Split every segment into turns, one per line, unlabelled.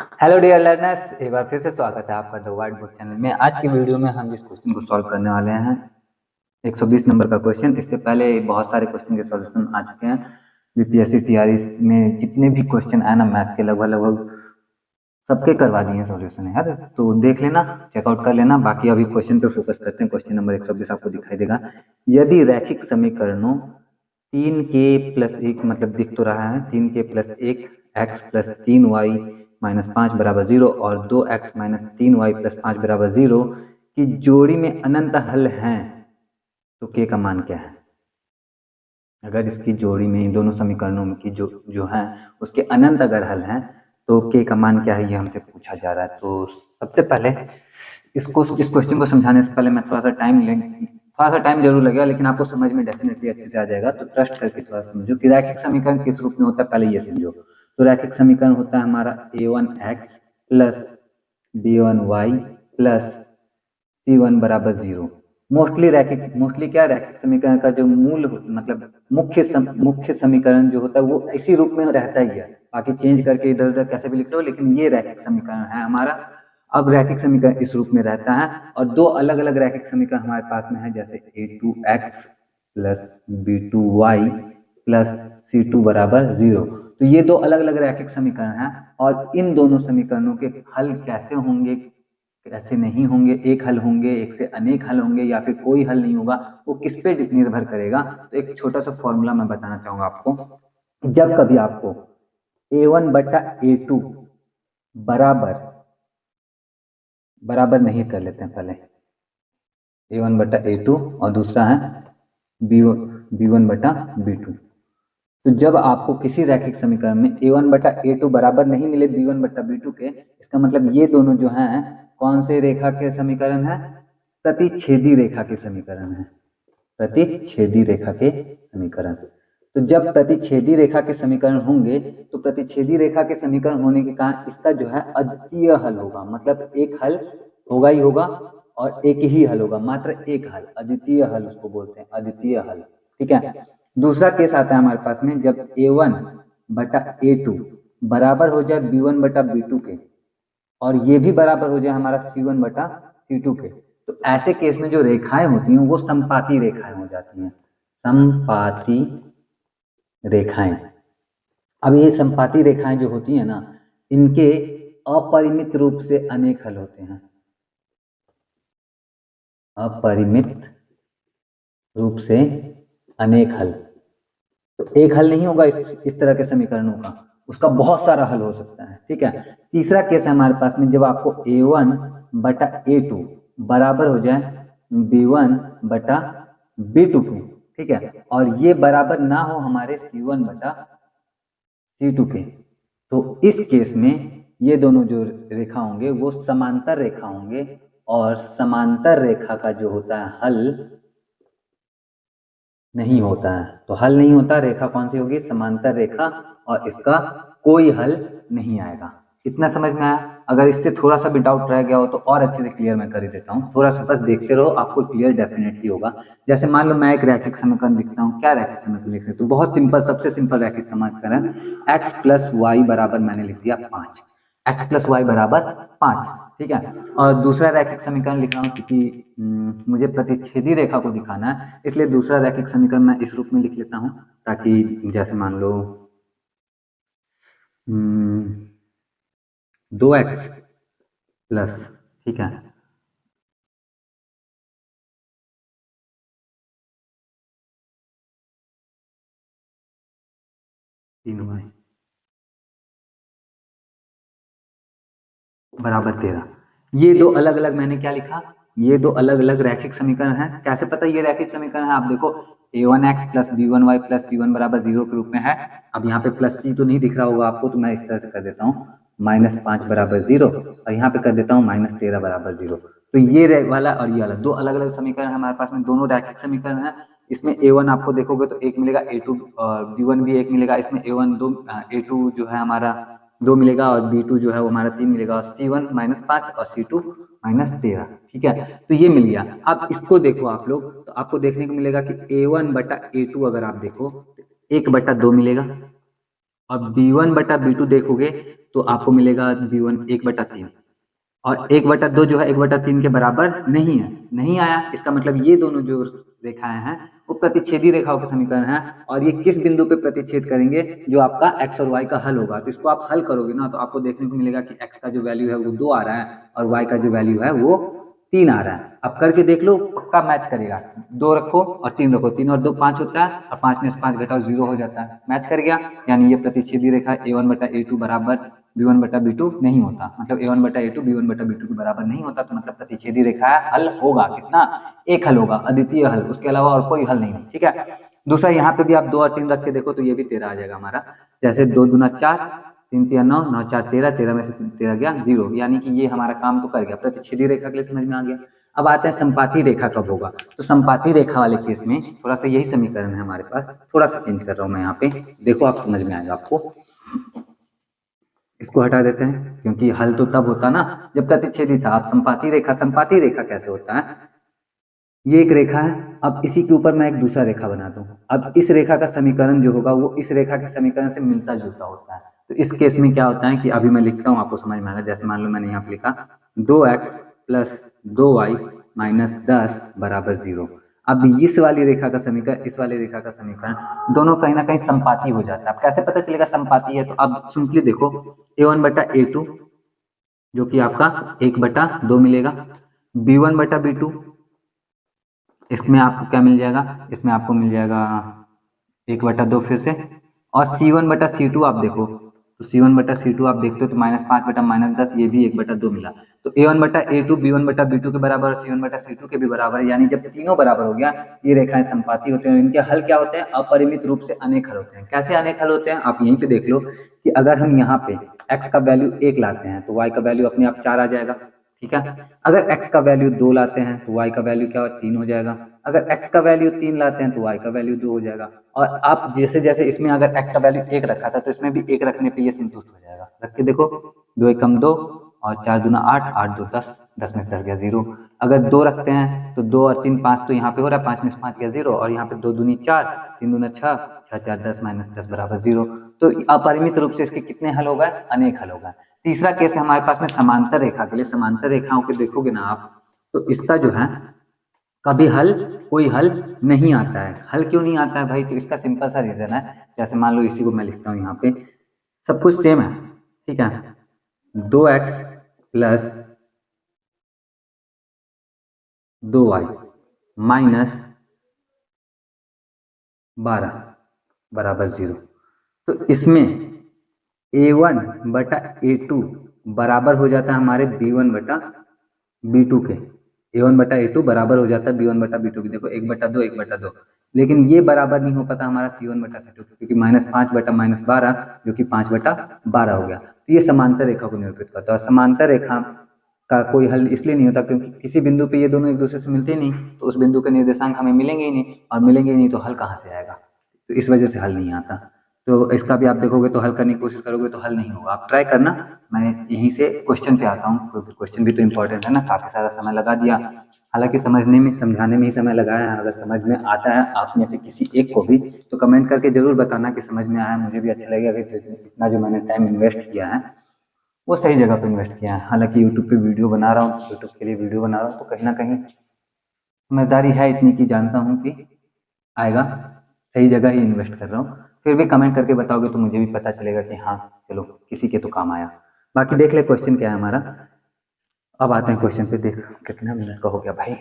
Hello dear learners, एक बार फिर से स्वागत है आपका द व्हाइट बोर्ड चैनल में। आज की वीडियो में हम इस क्वेश्चन को सॉल्व करने वाले हैं। 120 नंबर का क्वेश्चन। इससे पहले बहुत सारे क्वेश्चन के सॉल्यूशन आ चुके हैं। बीपीएससी टीआरई में जितने भी क्वेश्चन आए ना मैथ के, लगभग सबके करवा दिए हैं सॉल्यूशन यार, तो देख लेना, चेकआउट कर लेना। बाकी अभी क्वेश्चन पे फोकस करते हैं। क्वेश्चन नंबर 120 आपको दिखाई देगा। यदि रैखिक समीकरणों 3k+1, मतलब दिख तो रहा है 3k+1 x + 3y - 5 = 0 और 2x - 3y + 5 = 0 की जोड़ी में अनंत हल हैं, तो k का मान क्या है? अगर इसकी जोड़ी में इन दोनों समीकरणों में की जो है उसके अनंत अगर हल हैं तो k का मान क्या है, ये हमसे पूछा जा रहा है। तो सबसे पहले इस क्वेश्चन को समझाने से पहले मैं थोड़ा सा टाइम जरूर लगेगा, लेकिन आपको समझ में डेफिनेटली अच्छे से आ जाएगा। तो ट्रस्ट करके थोड़ा समझो कि रैखिक समीकरण किस रूप में होता है, पहले ये समझो। तो रैखिक समीकरण होता है हमारा a1x + b1y + c1 = 0। मोस्टली क्या रैखिक समीकरण का जो मूल मतलब मुख्य समीकरण जो होता है वो इसी रूप में रहता ही है। बाकी चेंज करके इधर उधर कैसे भी लिख लो, लेकिन ये रैखिक समीकरण है हमारा। अब रैखिक समीकरण इस रूप में रहता है और दो अलग अलग रैखिक समीकरण हमारे पास में है, जैसे a2x + b2y + c2 = 0। तो ये दो अलग अलग रैखिक समीकरण हैं और इन दोनों समीकरणों के हल कैसे होंगे, कैसे नहीं होंगे, एक हल होंगे, एक से अनेक हल होंगे, या फिर कोई हल नहीं होगा, वो किस पे निर्भर करेगा। तो एक छोटा सा फॉर्मूला मैं बताना चाहूंगा आपको। जब कभी आपको a1/a2 बराबर नहीं कर लेते हैं, पहले a1/a2 और दूसरा है b1/b2। तो जब आपको किसी रैखिक समीकरण में a1/a2 बराबर नहीं मिले b1/b2 के, इसका मतलब ये दोनों जो हैं कौन से रेखा के समीकरण है? प्रतिच्छेदी रेखा के समीकरण है। प्रतिच्छेदी रेखा के समीकरण। तो जब प्रतिच्छेदी रेखा के समीकरण होंगे तो प्रतिच्छेदी रेखा के समीकरण होने के कारण इसका जो है अद्वितीय हल होगा, मतलब एक हल होगा ही होगा और एक ही हल होगा, मात्र एक हल, अद्वितीय हल उसको बोलते हैं, अद्वितीय हल। ठीक है। दूसरा केस आता है हमारे पास में, जब a1/a2 बराबर हो जाए b1/b2 के और ये भी बराबर हो जाए हमारा c1/c2 के, तो ऐसे केस में जो रेखाएं होती हैं वो समपाती रेखाएं हो जाती हैं। समपाती रेखाएं। अब ये समपाती रेखाएं जो होती हैं ना, इनके अपरिमित रूप से अनेक हल होते हैं। अपरिमित रूप से अनेक हल। तो एक हल नहीं होगा इस तरह के समीकरणों का, उसका बहुत सारा हल हो सकता है। ठीक है। तीसरा केस है हमारे पास में, जब आपको a1/a2 बराबर हो जाए b1/b2 के, ठीक है, और ये बराबर ना हो हमारे c1/c2 के, तो इस केस में ये दोनों जो रेखा होंगे वो समांतर रेखा होंगे और समांतर रेखा का जो होता है हल नहीं होता है। तो हल नहीं होता, रेखा कौन सी होगी? समांतर रेखा, और इसका कोई हल नहीं आएगा। इतना समझ में आया? अगर इससे थोड़ा सा भी डाउट रह गया हो तो और अच्छे से क्लियर मैं कर ही देता हूँ। थोड़ा सा बस देखते रहो, आपको क्लियर डेफिनेटली होगा। जैसे मान लो मैं एक रैखिक समीकरण लिखता हूँ। क्या रैखिक समीकरण लिख सकते हो? बहुत सिंपल, सबसे सिंपल रैखिक समीकरण x + y बराबर मैंने लिख दिया 5। x + y = 5। ठीक है। और दूसरा रैखिक समीकरण लिख रहा हूँ क्योंकि मुझे प्रतिच्छेदी रेखा को दिखाना है, इसलिए दूसरा रैखिक समीकरण मैं इस रूप में लिख लेता हूँ, ताकि जैसे मान लो 2x +, ठीक है, y = 13। ये दो अलग अलग मैंने क्या लिखा? ये दो अलग अलग रैखिक समीकरण हैं। कैसे पता ये रैखिक समीकरण है? आप देखो, a1x + b1y + c1 = 0 के रूप में है। अब यहाँ पे +c तो नहीं दिख रहा होगा आपको, तो मैं इस तरह से कर देता हूँ, -5 = 0 और यहाँ पे कर देता हूँ -13 = 0। तो ये वाला और ये वाला दो अलग अलग समीकरण हमारे पास में, दोनों रैखिक समीकरण है। इसमें a1 आपको देखोगे तो 1 मिलेगा, a2 और b1 भी 1 मिलेगा। इसमें a1 2, a2 जो है हमारा 2 मिलेगा और b2 जो है वो हमारा 3 मिलेगा, और c1 -5 और c2 -13। ठीक है। तो ये मिल गया। अब इसको देखो आप लोग, तो आपको देखने को मिलेगा कि a1/a2 अगर आप देखो तो 1/2 मिलेगा, और b1/b2 देखोगे तो आपको मिलेगा b1 1/3 और 1/2 जो है 1/3 के बराबर नहीं है, नहीं आया। इसका मतलब ये दोनों जो रेखाएं हैं वो प्रतिच्छेदी रेखाओं के समीकरण है और ये किस बिंदु पे प्रतिच्छेद करेंगे, जो आपका x और y का हल होगा। तो इसको आप हल करोगे ना तो आपको देखने को मिलेगा कि x का जो वैल्यू है वो 2 आ रहा है और y का जो वैल्यू है वो 3 आ रहा है। अब करके देख लो, पक्का मैच करेगा। 2 रखो और 3 रखो, 3 और 2 5 होता है और 5 में से 5 घटाओ 0 हो जाता है, मैच कर गया। यानी ये प्रतिच्छेदी रेखा a1/a2 बराबर b1/b2 नहीं होता, मतलब a1/a2 b1/b2 के बराबर नहीं होता। तो मतलब प्रतिच्छेदी रेखा हल होगा कितना, एक हल होगा, अद्वितीय हल, उसके अलावा और कोई हल नहीं है। ठीक है। दूसरा यहाँ पे भी आप 2 और 3 रख के देखो तो ये भी 13 आ जाएगा हमारा। जैसे 2 दूना 4, 3 3 9, 9 4 13, 13 में से 13 गया 0, यानी कि ये हमारा काम तो कर गया, प्रतिच्छेदी रेखा के लिए समझ में आ गया। अब आते हैं संपाती रेखा कब होगा। तो संपाती रेखा वाले केस में थोड़ा सा यही समीकरण है हमारे पास, थोड़ा सा चेंज कर रहा हूँ मैं यहाँ पे, देखो आप समझ में आएगा आपको। इसको हटा देते हैं क्योंकि हल तो तब होता ना जब प्रतिच्छेदी था। अब संपाती रेखा कैसे होता है, ये एक रेखा है, अब इसी के ऊपर मैं एक दूसरा रेखा बनाता हूँ। अब इस रेखा का समीकरण जो होगा वो इस रेखा के समीकरण से मिलता जुलता होता है। तो इस केस में क्या होता है कि अभी मैं लिखता हूँ, आपको समझ में आएगा। जैसे मान लो मैंने यहाँ पे लिखा 2x + 2y - 10 = 0। अब इस वाली रेखा का समीकरण, इस वाली रेखा का समीकरण, दोनों कहीं ना कहीं संपाती हो जाता है। अब कैसे पता चलेगा संपाती है, तो अब सिंपली देखो a1/a2 जो कि आपका 1/2 मिलेगा, b1/b2 इसमें आपको क्या मिल जाएगा, इसमें आपको मिल जाएगा 1/2 फिर से, और c1/c2 आप देखो तो c1/c2 आप देखते हो तो -5/- 10, ये भी 1/2 मिला। तो a1/a2 b1/b2 के बराबर और c1/c2 के भी बराबर है, यानी जब तीनों बराबर हो गया ये रेखाएं संपाती होते हैं। इनके हल क्या होते हैं, अपरिमित रूप से अनेक हल होते हैं। कैसे अनेक हल होते हैं, आप यहीं पे देख लो कि अगर हम यहाँ पे x का वैल्यू 1 लाते हैं तो y का वैल्यू अपने आप 4 आ जाएगा। ठीक है। अगर x का वैल्यू 2 लाते हैं तो y का वैल्यू क्या 3 हो जाएगा। अगर x का वैल्यू 3 लाते हैं तो y का वैल्यू 2 हो जाएगा। और आप जैसे जैसे इसमें अगर x का वैल्यू 1 रखा था तो इसमें भी 1 रखने पे ये संतुष्ट हो जाएगा। रख के देखो, 2 एकम 2 और 4 दूना 8, 8 2 10, 10 में से 10 गया 0। अगर 2 रखते हैं तो 2 और 3 5 तो यहाँ पे हो रहा है, 5 में से 5 गया 0, और यहाँ पे 2 दूनी 4, 3 दूना 6, 6 4 10 - 10 = 0। तो अपरिमित रूप से इसके कितने हल हो गए, अनेक हल हो गए। तीसरा केस है हमारे पास में समांतर रेखा के लिए। समांतर रेखाओं के देखोगे ना आप तो इसका जो है कभी कोई हल नहीं आता है। हल क्यों नहीं आता है भाई, तो इसका सिंपल सा रीजन है। जैसे मान लो इसी को मैं लिखता हूँ यहाँ पे, सब कुछ सेम है। ठीक है, 2x + 2y - 12 = 0। तो इसमें a1/a2 बराबर हो जाता है हमारे b1/b2 के। a1/a2 बराबर हो जाता है b1/b2 के। देखो 1/2 1/2, लेकिन ये बराबर नहीं हो पाता हमारा c1/c2 क्योंकि -5/-12 जो कि 5/12 हो गया। तो ये समांतर रेखा को निरूपित करता है। और समांतर रेखा का कोई हल इसलिए नहीं होता क्योंकि किसी बिंदु पे ये दोनों एक दूसरे से मिलते ही नहीं, तो उस बिंदु के निर्देशांक हमें मिलेंगे ही नहीं, और मिलेंगे ही नहीं तो हल कहाँ से आएगा। तो इस वजह से हल नहीं आता। तो इसका भी आप देखोगे तो हल करने की कोशिश करोगे तो हल नहीं होगा। आप ट्राई करना। मैं यहीं से क्वेश्चन पे आता हूँ क्योंकि क्वेश्चन भी तो इम्पोर्टेंट है ना। काफ़ी सारा समय लगा दिया, हालांकि समझने में समझाने में ही समय लगाया है। अगर समझ में आता है आप में से किसी एक को भी तो कमेंट करके जरूर बताना कि समझ में आया। मुझे भी अच्छा लगेगा कि इतना जो मैंने टाइम इन्वेस्ट किया है वो सही जगह पे इन्वेस्ट किया है। हालांकि यूट्यूब पे वीडियो बना रहा हूँ, यूट्यूब के लिए वीडियो बना रहा हूँ, तो कहीं ना कहीं समझदारी है इतनी कि जानता हूँ कि आएगा, सही जगह ही इन्वेस्ट कर रहा हूँ। फिर भी कमेंट करके बताओगे तो मुझे भी पता चलेगा कि हाँ चलो किसी के तो काम आया। बाकी देख ले क्वेश्चन क्या है हमारा। अब आते हैं क्वेश्चन पे। देख कितना मिनट का हो गया भाई,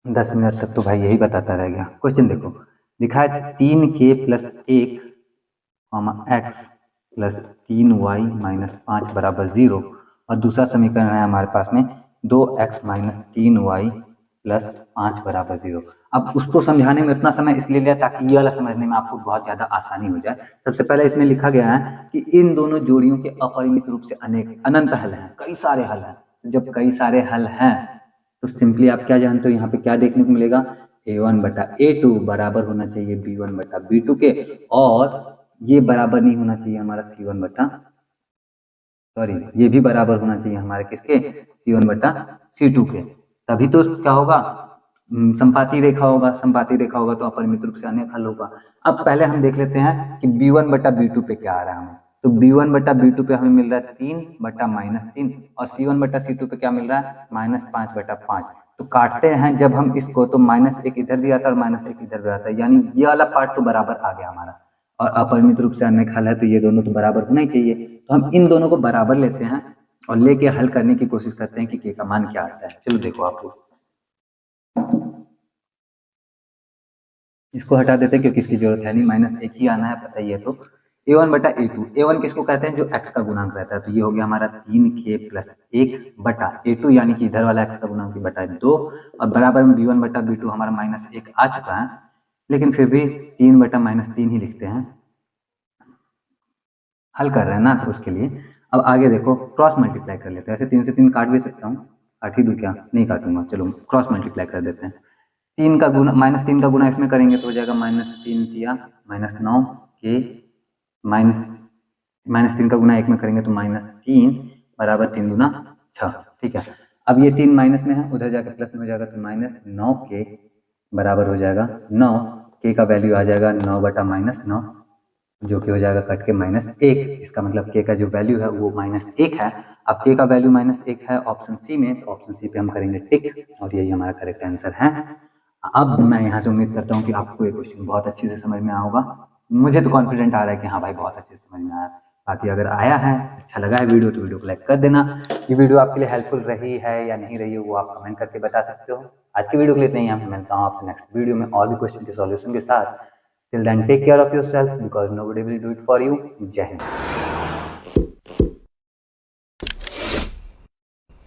10 मिनट तक तो भाई यही बताता रह गया। क्वेश्चन देखो, लिखा है 3k + 1, x + 3y - 5 = 0, और दूसरा समीकरण है हमारे पास में 2x - 3y + 5 = 0। अब उसको समझाने में उतना समय इसलिए लिया ताकि ये वाला समझने में आपको बहुत ज़्यादा आसानी हो जाए। सबसे पहले इसमें लिखा गया है कि इन दोनों जोड़ियों के अपरिमित रूप से अनंत हल हैं, कई सारे हल हैं। जब कई सारे हल हैं तो सिंपली आप क्या जानते हो, यहाँ पे क्या देखने को मिलेगा, a1/a2 बराबर होना चाहिए b1/b2 के, और ये बराबर नहीं होना चाहिए हमारा ये भी बराबर होना चाहिए हमारे किसके, c1/c2 के। तभी तो क्या होगा, संपाती रेखा होगा। संपाती रेखा होगा तो अपरिमित रूप से अनेक हल होगा। अब पहले हम देख लेते हैं कि b1/b2 पे क्या आ रहा है हमें। तो B1/B2 पे हमें मिल रहा है 3/-3 और C1/C2 पे क्या मिल रहा है -5/5। तो काटते हैं जब हम इसको तो -1 इधर भी आता है और -1 इधर भी आता है, यानी ये वाला पार्ट तो बराबर आ गया हमारा। और अपरिमित रूप से अनेक हल है तो ये दोनों तो बराबर होना ही चाहिए। तो हम इन दोनों को बराबर लेते हैं और लेके हल करने की कोशिश करते हैं कि k का मान क्या आता है। चलो देखो आप लोग, इसको हटा देते हैं क्योंकि इसकी जरूरत है नहीं, -1 ही आना है, पता ही है। तो A1/A2, A1 किसको कहते हैं जो x का गुणांक रहता है, तो ये हो गया हमारा 3k+1/A2 यानी कि इधर वाला x का गुणांक बटा 2 और बराबर में B1/B2 हमारा -1 आ चुका है, लेकिन फिर भी 3/-3 ही लिखते हैं, हल कर रहे हैं ना तो उसके लिए। अब आगे देखो क्रॉस मल्टीप्लाई कर लेते हैं, ऐसे 3 से 3 काट भी सकता हूँ, काट ही दूँ क्या, नहीं काटूंगा, चलो क्रॉस मल्टीप्लाई कर देते हैं। 3 का गुना -3 का गुना इसमें करेंगे तो हो जाएगा -3 तिया -9 के -3 का गुना 1 में करेंगे तो -3 बराबर 3 दूना 6। ठीक है, अब ये 3 माइनस में है, उधर जाकर प्लस में हो जाएगा तो -9 के बराबर हो जाएगा 9, के का वैल्यू आ जाएगा 9/-9 जो कि हो जाएगा कट के -1। इसका मतलब के का जो वैल्यू है वो -1 है। अब के का वैल्यू -1 है ऑप्शन सी में, तो ऑप्शन सी पे हम करेंगे टिक और यही हमारा करेक्ट आंसर है। अब मैं यहाँ से उम्मीद करता हूँ कि आपको ये क्वेश्चन बहुत अच्छे से समझ में आया होगा। मुझे तो कॉन्फिडेंट आ रहा है कि हाँ भाई बहुत अच्छे से समझ में आया। बाकी अगर आया है, अच्छा लगा है वीडियो, तो वीडियो को लाइक कर देना। ये वीडियो आपके लिए हेल्पफुल रही है या नहीं रही है वो आप कमेंट करके बता सकते हो। आज की वीडियो के लिए इतना ही, मैं मिलता हूँ आपसे नेक्स्ट वीडियो में और भी क्वेश्चन के सॉल्यूशन के साथ। Till then, take care of yourself because nobody will do it for you. Jai Hind.